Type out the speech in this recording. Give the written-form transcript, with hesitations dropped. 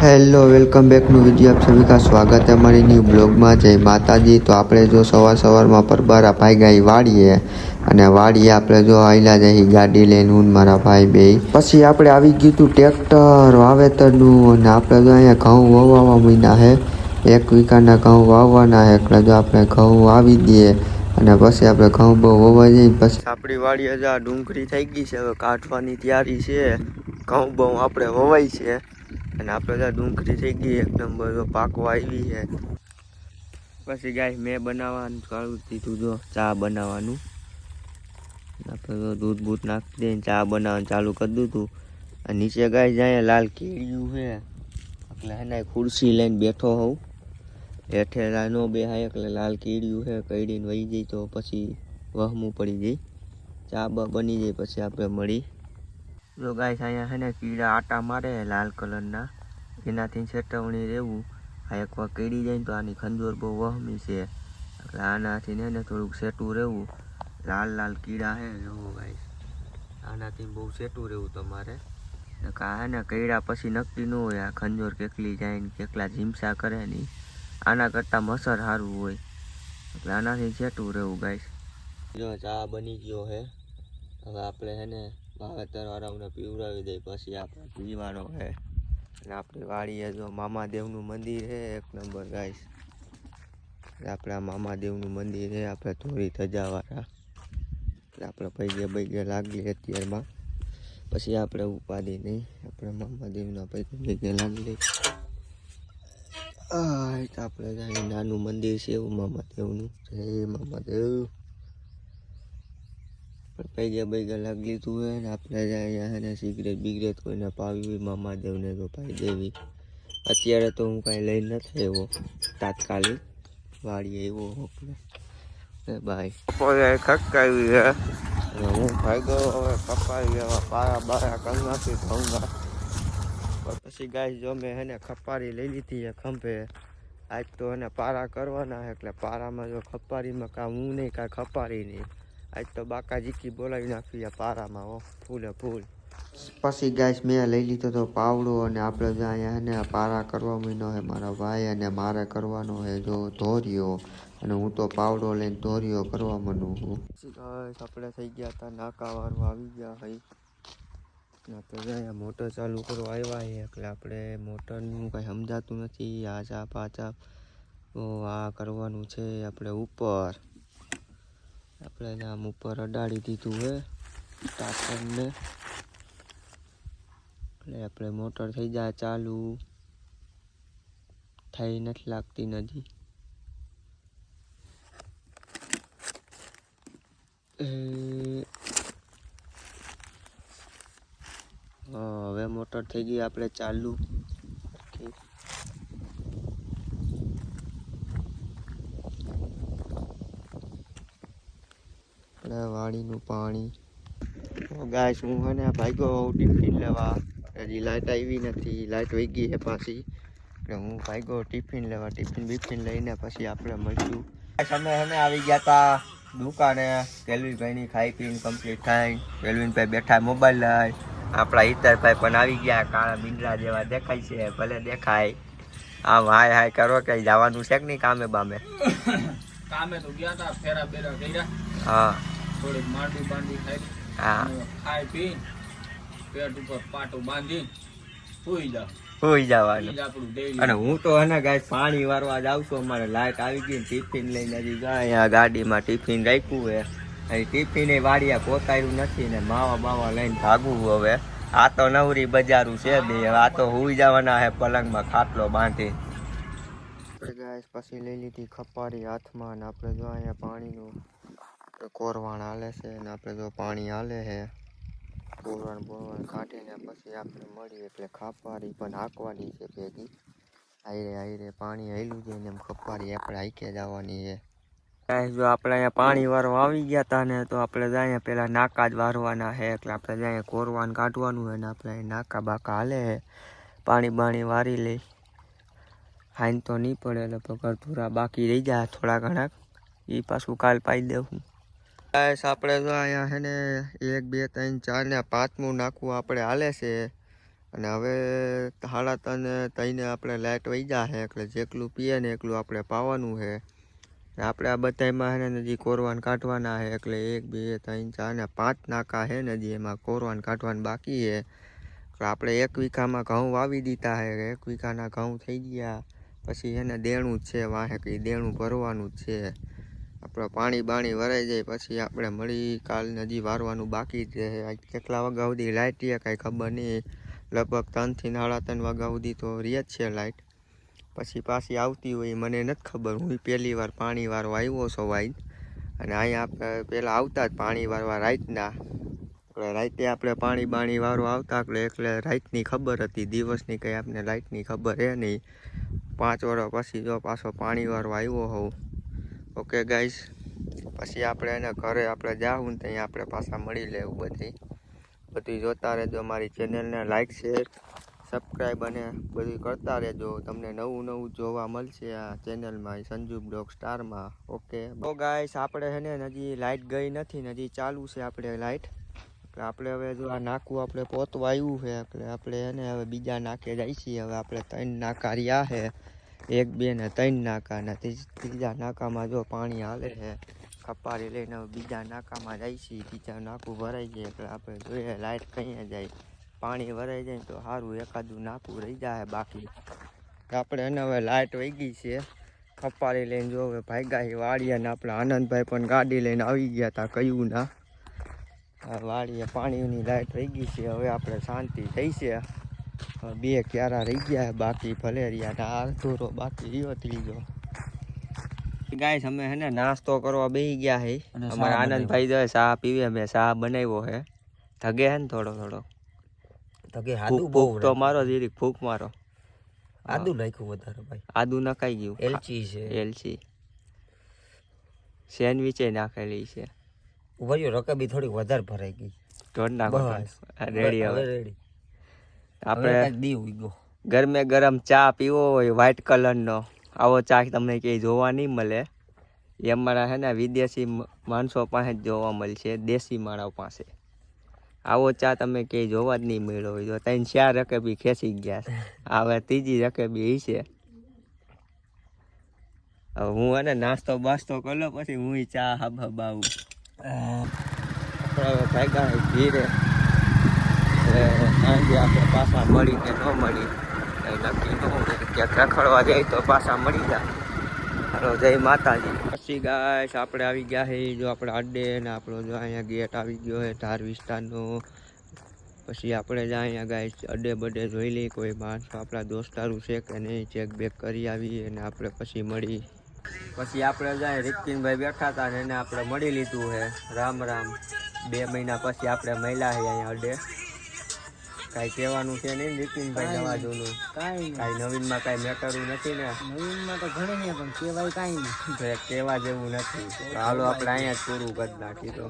Hello welcome back new video आप सभी का स्वागत है हमारी न्यू ब्लॉग में। जय माताजी। तो આપણે જો સવારમાં પરબારા ભાગ્યા વાડીએ અને વાડીએ આપણે જો આયલા જઈ ગાડી લઈને હું મારા ભાઈ બે પછી આપણે આવી ગયું તું ટ્રેક્ટર વાવેતરનું અને આપણે જો અહીંયા ઘઉં વાવવા મીના હે 1 વીઘાના ઘઉં વાવવાના હે એટલે જો આપણે ઘઉં વાવી દઈએ અને પછી આપણે ઘઉં બહુ વાવવા જઈએ પછી આપણી વાડીએ જો ડુંગળી થઈ ગઈ છે હવે કાઢવાની તૈયારી છે। ઘઉં બહુ આપણે વવાઈ છે અને આપણે તો ડુંગળી થઈ ગઈ એક નંબર તો પાકવા આવી છે। પછી ગાય મેં બનાવવાનું ચાલુ દીધું જો ચા બનાવવાનું આપણે તો દૂધ બૂધ નાખી દઈને ચા બનાવવાનું ચાલુ કરી દીધું। અને નીચે ગાય જાય લાલ કેળિયું છે એટલે એને ખુરશી લઈને બેઠો હોઉં હેઠે નો બેહાય એટલે લાલ કેળિયું છે કઈડીને વહી જાય તો પછી વહમું પડી જાય ચા બની જાય પછી આપણે મળી જો ગાય અહીંયા છે ને કીડા આટા મારે લાલ કલરના એનાથી ચેતવણી રહેવું આ એકવાર કેડી જાય તો આની ખંજોર બહુ વહમી છે એટલે આનાથી ને થોડુંક સેટું રહેવું લાલ લાલ કીડા છે જોવો ગાઈસ આનાથી બહુ સેટું રહેવું તમારે હે ને કીડા પછી નક્કી ન હોય આ ખંજોર કેટલી જાય ને કેટલા જીમસા કરે નહીં આના કરતાં મસર સારું હોય એટલે આનાથી સેટું રહેવું ગાઈસ। જો ચા બની ગયો છે હવે આપણે છે ને વાવેતર વાળાઓને પીવડાવી દઈએ પછી આપણે પીવાનો છે। અને આપણી વાડીએ જો મામાદેવનું મંદિર છે એક નંબર ગાઈસ આપણે આ મામાદેવનું મંદિર છે આપણે થોડી ધજાવાળા એટલે આપણે પૈગે લાગી અત્યારમાં પછી આપણે ઉપાધિ નહીં આપણે મામાદેવના પૈગે લાગી લઈ આપણે જાય નાનું મંદિર છે એવું મામાદેવનું જય મામાદેવ પૈગે લાગી લીધું હોય ને આપણે અહીંયા છે ને સિગરેટ બિગરેટ કોઈને પાવી હોય મામાદેવને તો પાઈ દેવી। અત્યારે તો હું કાંઈ લઈને નથી આવ્યો તાત્કાલિક વાડીએ આવ્યો એટલે ભાઈ બપોરે ખટકાવી છે હું ફાયદો હવે કપાઈ ગયા પારા બારા કરી નાખી ઘઉંગા પછી ગાય જો મેં એને ખપારી લઈ લીધી છે ખંભે આજ તો એને પારા કરવાના છે એટલે પારામાં જો ખપારીમાં કાં હું નહીં કાંઈ ખપારી નહીં આજ તો બાકા જીકી બોલાવી નાખી પારામાં હો ફૂલે ફૂલ। પછી ગાઈસ મેં લઈ લીધો તો પાવડો અને આપણે જો અહીંયા એને પારા કરવા માંડ્યો છે મારા ભાઈ અને મારે કરવાનો છે જો ધોરિયો અને હું તો પાવડો લઈને ધોરિયો કરવા માંડું છું। પછી ગાઈસ આપણે થઈ ગયા હતા નાકા વાળવા આવી ગયા હોય આપણે અહીંયા મોટર ચાલુ કરવા આવ્યા છે એટલે આપણે મોટરનું કંઈ સમજાતું નથી આ ચા પાછા તો આ કરવાનું છે આપણે ઉપર આપણે આમ ઉપર અડાડી દીધું હે સ્ટાર્ટરને એટલે આપણે મોટર થઈ જાય ચાલુ થઈ નથી લાગતી નથી હવે મોટર થઈ ગઈ આપણે ચાલુ વાડીનું પાણી ગાઈસ હું હે ને ભાગ્યો ટિફિન લેવા હજી લાઈટ આવી નથી લાઈટ વહી ગઈ છે પાછી એટલે હું ભાગ્યો ટિફિન લેવા ટિફિન લઈને પછી આપણે મળશું। અમે હે ને આવી ગયા હતા દુકાને કેલ્વિનભાઈની ખાઈ પીને કમ્પ્લીટ થાય કેલ્વિનભાઈ બેઠા મોબાઈલ લઈ આપણા હિતરભાઈ પણ આવી ગયા કાળા મીંડલા જેવા દેખાય છે ભલે દેખાય આમ હાય હાય કરો કે જવાનું છે કે નહીં કામે બામે કામે તો ગયા હતા ફેરા બેરા કર્યા હા થોડીક માંડવી બાંધી ખાઈ હા ખાઈ પી પેટ ઉપર પાટું બાંધી સુઈ જવાનું આપણું ડેલી અને હું તો હે ગાય પાણી વારવા જાઉં છું અમારે લાઈટ આવી ગઈ ટિફિન લઈને હજી અહીંયા ગાડીમાં ટિફિન રાખ્યું છે અહીં ટિફિન વાડિયા પોતાયું નથી ને માવા બાવા લઈને ભાગવું હવે આ તો નવરી બજારું છે બે આ તો હુઈ જવાના હે પલંગમાં ખાટલો બાંધી ગાય પછી લઈ લીધી ખપારી હાથમાં ને આપણે જો અહીંયા પાણીનું કોરવાણ હાલે છે ને આપણે જો પાણી હાલે છે બોરવાણ કાઢીને પછી આપણે મળીએ એટલે ખપારી પણ હાંકવાની છે ભેગી આયરે પાણી હાલ્યું છે ને એમ ખપારી આપણે હાંકે જવાની છે। જો આપણે અહીંયા પાણી વારવા આવી ગયા હતા ને તો આપણે અહીંયા પેલા નાકા જ વારવાના છે એટલે આપણે અહીંયા કોરવાણ કાઢવાનું હોય ને આપણે નાકા બાકા હાલે છે પાણી બાણી વારી લઈ હાઈન તો નહીં પડે એટલે પકડ થોડા બાકી રહી જાય થોડા ઘણા એ પાછું કાલ પાઈ દેવું। આપણે તો અહીંયા છે ને 1 2 3 4 ને 5મું નાખવું આપણે હાલે છે અને હવે 3:30 આપણે લાઇટ વહી જાય એટલે જેટલું પીએ ને એટલું આપણે પાવાનું છે. ને આપણે આ બધામાં છે ને હજી કોરવાન કાઢવાના છે એટલે 1 2 3 4 ને 5 નાકા છે ને હજી એમાં કોરવાન કાઢવાનું બાકી છે. એટલે આપણે 1 વીઘામાં ઘઉં વાવી દીધા છે. 1 વીઘાના ઘઉં થઈ ગયા પછી એને દેણું જ છે વાહે કે દેણું ભરવાનું જ છે. આપણે પાણી બાણી વરાઈ જાય પછી આપણે મળી કાલને હજી વારવાનું બાકી જ છે. કેટલા વાગ્યા સુધી લાઇટ રહે કાંઈ ખબર નહીં. લગભગ 3 થી 3:30 વાગ્યા સુધી તો રહે જ છે લાઇટ. પછી પાછી આવતી હોય મને નથી ખબર. હું પહેલી વાર પાણી વારવા આવ્યો છું વાઈદ. અને અહીંયા આપણે પહેલાં આવતા જ પાણી વારવા રાતના. એટલે રાતે આપણે પાણી બાણી વારવા આવતા એટલે રાતની ખબર હતી. દિવસની કંઈ આપણે લાઇટની ખબર છે નહીં. 5 વર્ષ પછી જો પાછો પાણી વારવા આવ્યો હોઉં. ઓકે ગાઈસ, પછી આપણે એને ઘરે આપણે જાવું ને ત્યાં આપણે પાછા મળી લેવું બધું જોતા રહેજો. મારી ચેનલને લાઈક શેર સબસ્ક્રાઈબ અને બધું કરતા રહેજો. તમને નવું જોવા મળશે આ ચેનલમાં સંજુ બ્લોગ સ્ટારમાં. ઓકે તો ગાઈસ, આપણે છે ને હજી લાઇટ ગઈ નથી ને હજી ચાલુ છે આપણે લાઇટ. એટલે આપણે હવે જો આ નાકું આપણે પોતવા આવ્યું છે એટલે આપણે એને હવે બીજા નાકે જાય છીએ. હવે આપણે 3 નાકા રહ્યા છે. 1 2 ને 3 નાકા ને ત્રીજા નાકામાં જો પાણી હાલે છે. કપારી લઈને હવે બીજા નાકામાં જાય છે. બીજા નાકું ભરાઈ જાય એટલે આપણે જોઈએ લાઇટ કઈ જાય. પાણી ભરાઈ જાય તો સારું, એકાદું નાકું રહી જાય. બાકી આપણે એને હવે લાઇટ વહી ગઈ છે. કપારી લઈને જો હવે ભાગ્યા વાળીએ ને આપણે આનંદભાઈ પણ ગાડી લઈને આવી ગયા હતા કયું ના વાળીએ. પાણીની લાઇટ વહી ગઈ છે. હવે આપણે શાંતિ થઈ છે. 2 ક્યારા રહી ગયા બાકી ભલેરિયા ના અધૂરો બાકી રહ્યો ત્રીજો. ગાઈસ, અમે હે ને નાસ્તો કરવા બેસી ગયા છે. અમારા આનંદભાઈ જો ચા પીવે. મેં ચા બનાવ્યો છે. ધગે છે ને થોડો ધગે આદુ બહુ તો મારો જીરીક ફૂક મારો. આદુ નાખ્યું વધારે ભાઈ. આદુ નખાઈ ગયું. એલચી છે. એલચી સેન્ડવીચે નાખેલી છે. ઉભર્યો રકાબી થોડી વધારે ભરાઈ ગઈ. ઢોર નાખો રેડી. હવે રેડી. આપણે દીવ ગયો. ગરમે ગરમ ચા પીવો હોય વ્હાઈટ કલરનો, આવો ચા તમને ક્યાંય જોવા નહીં મળે. એ અમારા છે ને વિદેશી માણસો પાસે જ જોવા મળશે, દેશી માણસો પાસે. આવો ચા તમે ક્યાંય જોવા જ નહીં મળ્યો હોય. તો 3 4 રકેબી ખેંચી ગયા છે. હવે ત્રીજી રકેબી છે. હવે હું એને નાસ્તો બાસ્તો કરી લો પછી હું ચા હબાવું. આપણે ભાગ્યા ધીરે સાંજે આપણે પાછા મળી કે ન મળી કંઈ નક્કી ન હોય. ક્યાંક રખડવા જાય તો પાછા મળી જાય. હાલો, જય માતાજી. પછી ગાઈસ આપણે આવી ગયા છે જો આપણે અડ્ડે ને આપણો જો અહીંયા ગેટ આવી ગયો છે ધાર વિસ્તારનો. પછી આપણે જ અહીંયા ગાઈસ અડ્ડે બડે જોઈ લઈએ કોઈ માણસો આપણા દોસ્તારું છે કે નહીં, ચેક બેક કરી આવીએ અને આપણે પછી મળી. પછી આપણે જાય રિતિનભાઈ બેઠા હતા ને એને આપણે મળી લીધું છે. રામ રામ. 2 મહિના પછી આપણે મળ્યા છે અહીંયા અડ્ડે. કાંઈ કહેવાનું છે નહીં નીતિનભાઈ નવા જૂનું? કાંઈ નવીનમાં કાંઈ મેટરું નથી ને? નવીનમાં તો ઘણી નહીં પણ કહેવાય કાંઈ નહીં. કહેવા જેવું નથી. હાલો આપણે અહીંયા જ પૂરું કરી નાખી તો.